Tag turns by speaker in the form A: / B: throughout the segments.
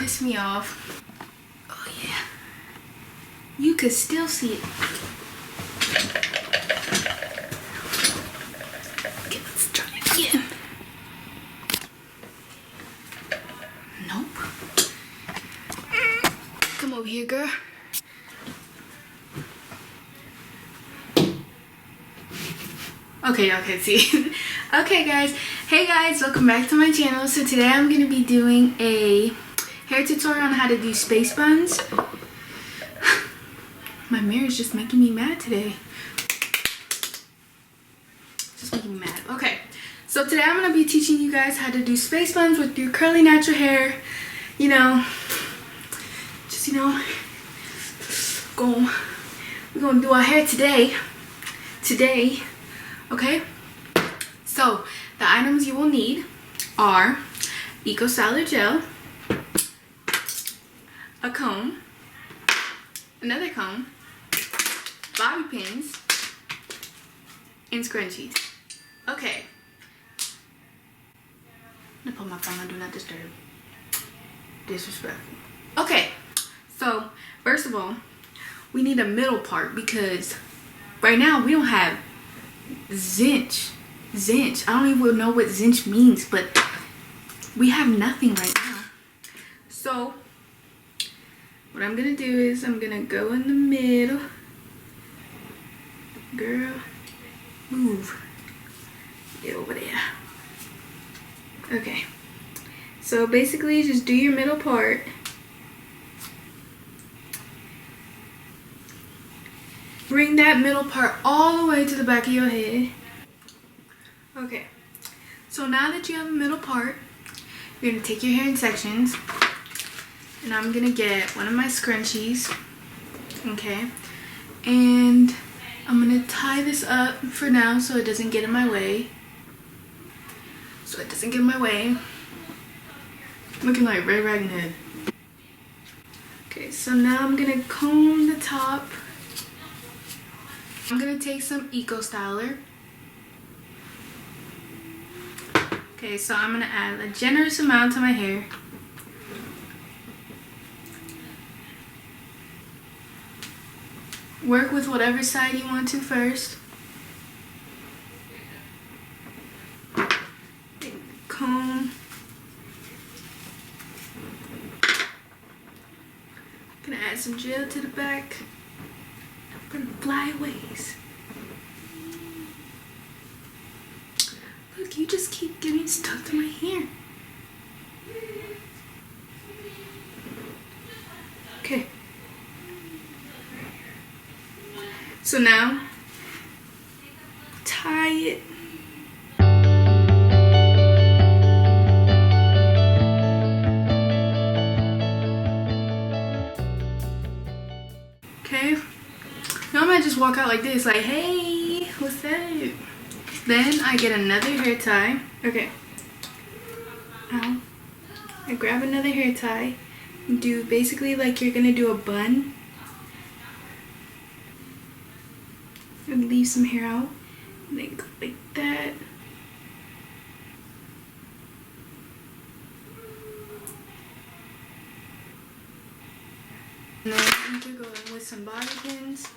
A: piss me off. Oh yeah. You could still see it. Okay, let's try it again. Nope. Come over here, girl. Okay, y'all can see. Okay, guys. Hey, guys. Welcome back to my channel. So today I'm going to be doing a hair tutorial on how to do space buns. My mirror is just making me mad today. Just making me mad. Okay. So today I'm going to be teaching you guys how to do space buns with your curly natural hair. You know, just, you know, we're going to do our hair today. Okay, so the items you will need are Eco Styler gel, a comb, another comb, bobby pins, and scrunchies. Okay, I'm gonna put my phone on Do Not Disturb. Disrespectful. Okay, so first of all, we need a middle part because right now we don't have Zinch. I don't even know what Zinch means, but we have nothing right now. So what I'm gonna do is I'm gonna go in the middle. Girl, move. Get over there. Okay. So basically just do your middle part. Bring that middle part all the way to the back of your head. Okay, so now that you have a middle part, you're gonna take your hair in sections, and I'm gonna get one of my scrunchies, okay, and I'm gonna tie this up for now so it doesn't get in my way. Looking like Red Riding Hood. Okay, so now I'm gonna comb the top. I'm gonna take some Eco Styler. Okay, so I'm gonna add a generous amount to my hair. Work with whatever side you want to first. Comb. Gonna add some gel to the back. For the flyaways. Look, you just keep getting stuck to my hair. Okay. So now, tie it. Okay. Now I might just walk out like this, like, hey, what's up? Then I get another hair tie. Okay. Ow. I grab another hair tie. Do basically like you're gonna do a bun. And leave some hair out. And then go like that. And then I'm gonna go in with some bobby pins.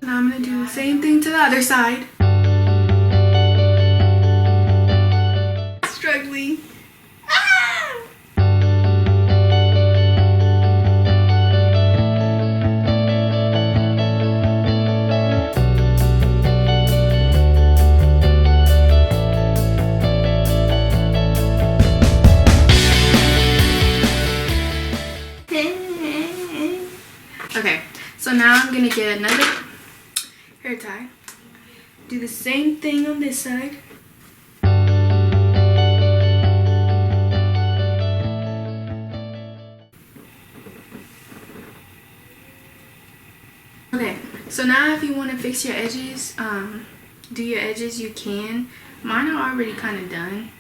A: Now I'm gonna do the same thing to the other side. Struggling. Okay, so now I'm gonna get another hair tie. Do the same thing on this side. Okay, so now if you want to fix your edges, do your edges, you can. Mine are already kind of done.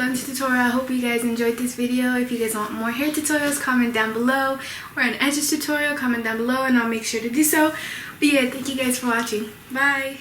A: Buns tutorial. I hope you guys enjoyed this video. If you guys want more hair tutorials, comment down below, or an edges tutorial, comment down below and I'll make sure to do so. But yeah, thank you guys for watching. Bye!